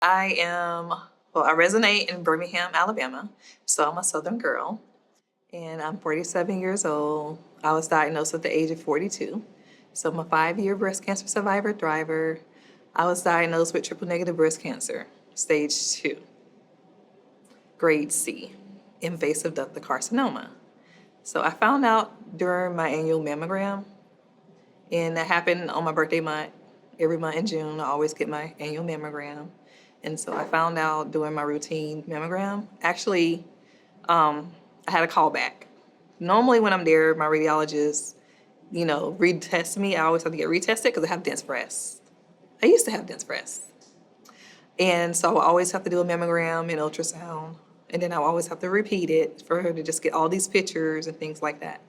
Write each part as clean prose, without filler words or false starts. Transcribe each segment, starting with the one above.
I resonate in Birmingham, Alabama, so I'm a Southern girl, and I'm 47 years old. I was diagnosed at the age of 42, so I'm a 5-year breast cancer survivor driver. I was diagnosed with triple negative breast cancer, stage 2, grade C, invasive ductal carcinoma. So I found out during my annual mammogram, and that happened on my birthday month. Every month in June, I always get my annual mammogram. And so I found out during my routine mammogram, actually, I had a call back. Normally when I'm there, my radiologist, retest me. I always have to get retested because I have dense breasts. I used to have dense breasts. And so I always have to do a mammogram and ultrasound. And then I always have to repeat it for her to just get all these pictures and things like that.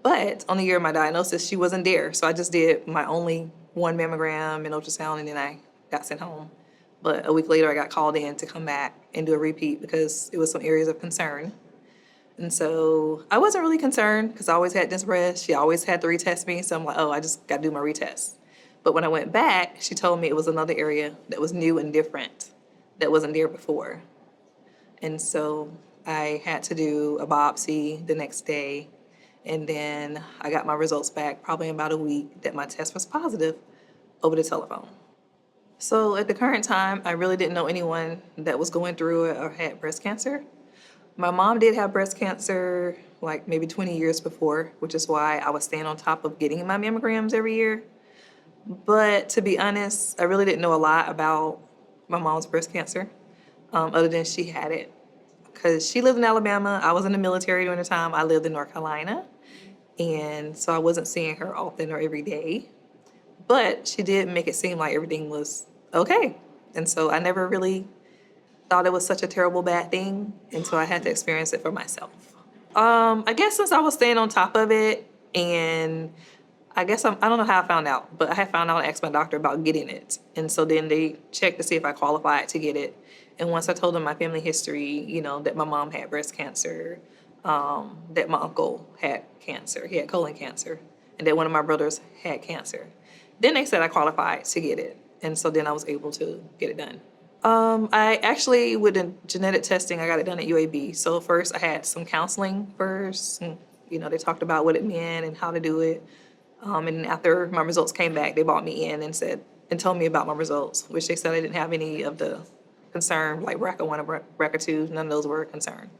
But on the year of my diagnosis, she wasn't there. So I just did my only one mammogram and ultrasound, and then I got sent home. But a week later, I got called in to come back and do a repeat because it was some areas of concern. And so I wasn't really concerned because I always had dense breast. She always had to retest me. So I'm like, oh, I just got to do my retest. But when I went back, she told me it was another area that was new and different that wasn't there before. And so I had to do a biopsy the next day. And then I got my results back probably in about a week that my test was positive over the telephone. So at the current time, I really didn't know anyone that was going through it or had breast cancer. My mom did have breast cancer like maybe 20 years before, which is why I was staying on top of getting my mammograms every year. But to be honest, I really didn't know a lot about my mom's breast cancer, other than she had it. Because she lived in Alabama. I was in the military during the time. I lived in North Carolina. And so I wasn't seeing her often or every day. But she did make it seem like everything was okay. And so I never really thought it was such a terrible bad thing until I had to experience it for myself. I guess since I was staying on top of it, and I don't know how I found out, but I had found out and asked my doctor about getting it. And so then they checked to see if I qualified to get it. And once I told them my family history, that my mom had breast cancer, that my uncle had cancer, he had colon cancer, and that one of my brothers had cancer. Then they said I qualified to get it. And so then I was able to get it done. I actually, with the genetic testing, I got it done at UAB. So first I had some counseling first, and, they talked about what it meant and how to do it. And after my results came back, they brought me in and told me about my results, which they said I didn't have any of the concern, like BRCA1 or BRCA2, none of those were a concern.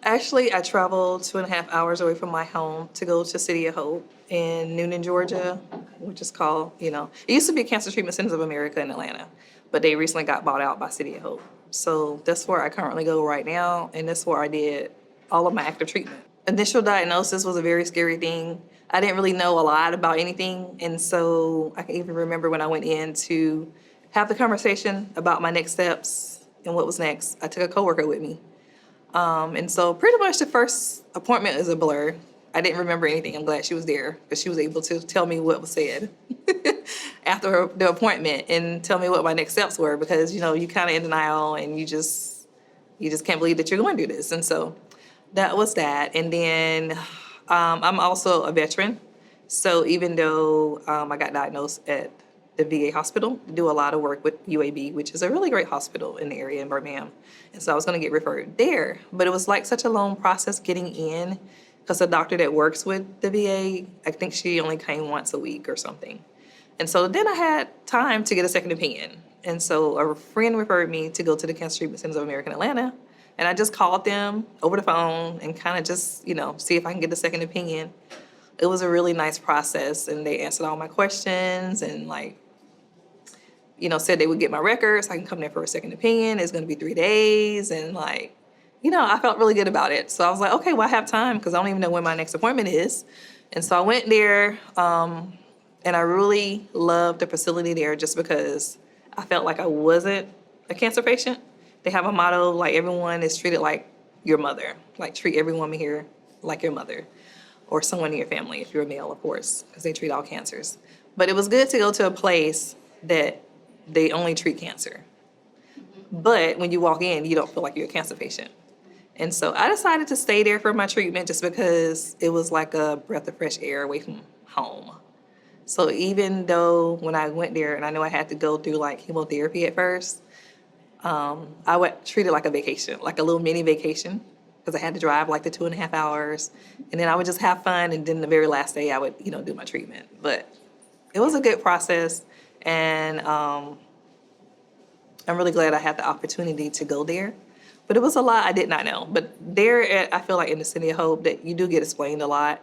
Actually, I traveled 2.5 hours away from my home to go to City of Hope in Noonan, Georgia, which is called, it used to be Cancer Treatment Centers of America in Atlanta, but they recently got bought out by City of Hope. So that's where I currently go right now, and that's where I did all of my active treatment. Initial diagnosis was a very scary thing. I didn't really know a lot about anything, and so I can even remember when I went in to have the conversation about my next steps and what was next. I took a coworker with me. And so pretty much the first appointment is a blur. I didn't remember anything. I'm glad she was there because she was able to tell me what was said after the appointment and tell me what my next steps were because, you kind of in denial and you just can't believe that you're going to do this. And so that was that. And then I'm also a veteran. So even though I got diagnosed at the VA hospital, do a lot of work with UAB, which is a really great hospital in the area in Birmingham. And so I was going to get referred there. But it was like such a long process getting in because the doctor that works with the VA, I think she only came once a week or something. And so then I had time to get a second opinion. And so a friend referred me to go to the Cancer Treatment Centers of America in Atlanta. And I just called them over the phone and kind of just, see if I can get a second opinion. It was a really nice process. And they answered all my questions and said they would get my records. I can come there for a second opinion. It's going to be 3 days. And I felt really good about it. So I was like, okay, well, I have time because I don't even know when my next appointment is. And so I went there and I really loved the facility there just because I felt like I wasn't a cancer patient. They have a motto, like everyone is treated like your mother. Like treat every woman here like your mother or someone in your family if you're a male, of course, because they treat all cancers. But it was good to go to a place that they only treat cancer. But when you walk in, you don't feel like you're a cancer patient. And so I decided to stay there for my treatment just because it was like a breath of fresh air away from home. So even though when I went there and I know I had to go through like chemotherapy at first, I would treat it like a vacation, like a little mini vacation, because I had to drive like the 2.5 hours, and then I would just have fun, and then the very last day I would, do my treatment. But it was a good process, and I'm really glad I had the opportunity to go there. But it was a lot I did not know. But I feel like in the City of Hope that you do get explained a lot.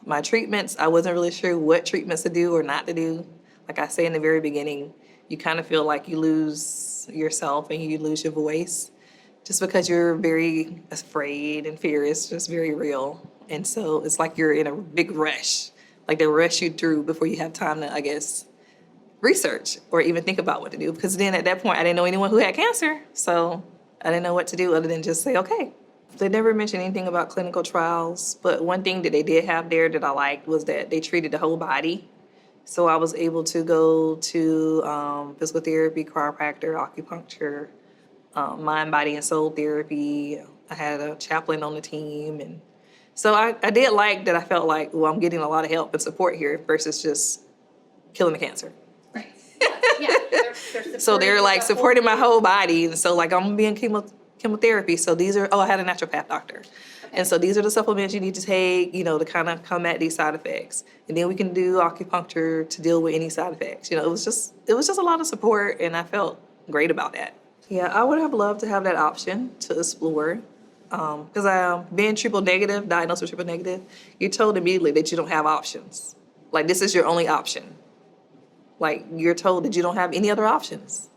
My treatments, I wasn't really sure what treatments to do or not to do. Like I say in the very beginning, you kind of feel like you lose yourself and you lose your voice just because you're very afraid and fear is just very real. And so it's like you're in a big rush, like they rush you through before you have time to, I guess, research or even think about what to do. Because then at that point, I didn't know anyone who had cancer. So I didn't know what to do other than just say, okay. They never mentioned anything about clinical trials, but one thing that they did have there that I liked was that they treated the whole body. So I was able to go to physical therapy, chiropractor, acupuncture, mind, body, and soul therapy. I had a chaplain on the team. And so I did like that. I felt like, well, I'm getting a lot of help and support here versus just killing the cancer. Right. Yeah. So they're like supporting my whole body. And so like I'm being chemotherapy. So I had a naturopath doctor. Okay. And so these are the supplements you need to take, to kind of combat these side effects. And then we can do acupuncture to deal with any side effects. It was just a lot of support, and I felt great about that. Yeah, I would have loved to have that option to explore. Because being diagnosed with triple negative, you're told immediately that you don't have options. Like this is your only option. Like you're told that you don't have any other options.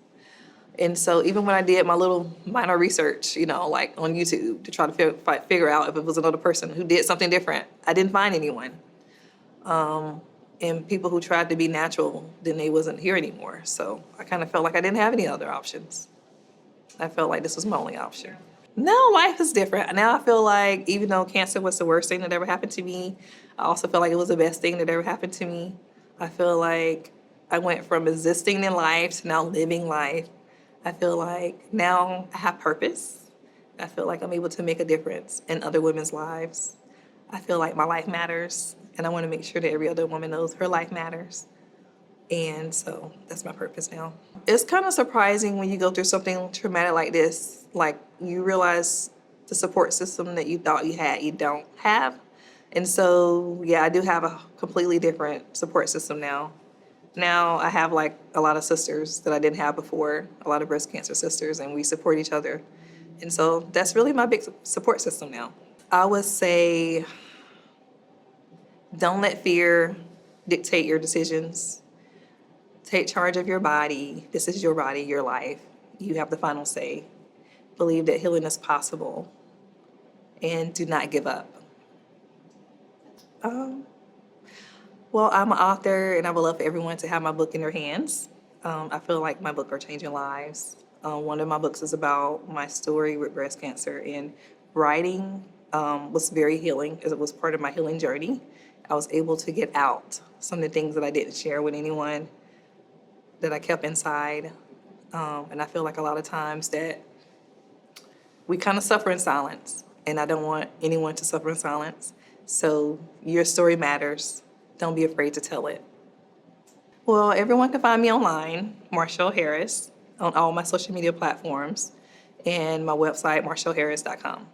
And so even when I did my little minor research, like on YouTube to try to figure out if it was another person who did something different, I didn't find anyone. And people who tried to be natural, then they wasn't here anymore. So I kind of felt like I didn't have any other options. I felt like this was my only option. No, life is different. Now I feel like even though cancer was the worst thing that ever happened to me, I also feel like it was the best thing that ever happened to me. I feel like I went from existing in life to now living life. I feel like now I have purpose. I feel like I'm able to make a difference in other women's lives. I feel like my life matters, and I want to make sure that every other woman knows her life matters. And so that's my purpose now. It's kind of surprising when you go through something traumatic like this, like you realize the support system that you thought you had, you don't have. And so, yeah, I do have a completely different support system now. Now I have like a lot of sisters that I didn't have before, a lot of breast cancer sisters, and we support each other. And so that's really my big support system now. I would say don't let fear dictate your decisions. Take charge of your body. This is your body, your life. You have the final say. Believe that healing is possible. And do not give up. Well, I'm an author, and I would love for everyone to have my book in their hands. I feel like my book are changing lives. One of my books is about my story with breast cancer, and writing was very healing, as it was part of my healing journey. I was able to get out some of the things that I didn't share with anyone, that I kept inside. And I feel like a lot of times that we kind of suffer in silence, and I don't want anyone to suffer in silence. So your story matters. Don't be afraid to tell it. Well, everyone can find me online, Marshall Harris, on all my social media platforms, and my website, marshallharris.com.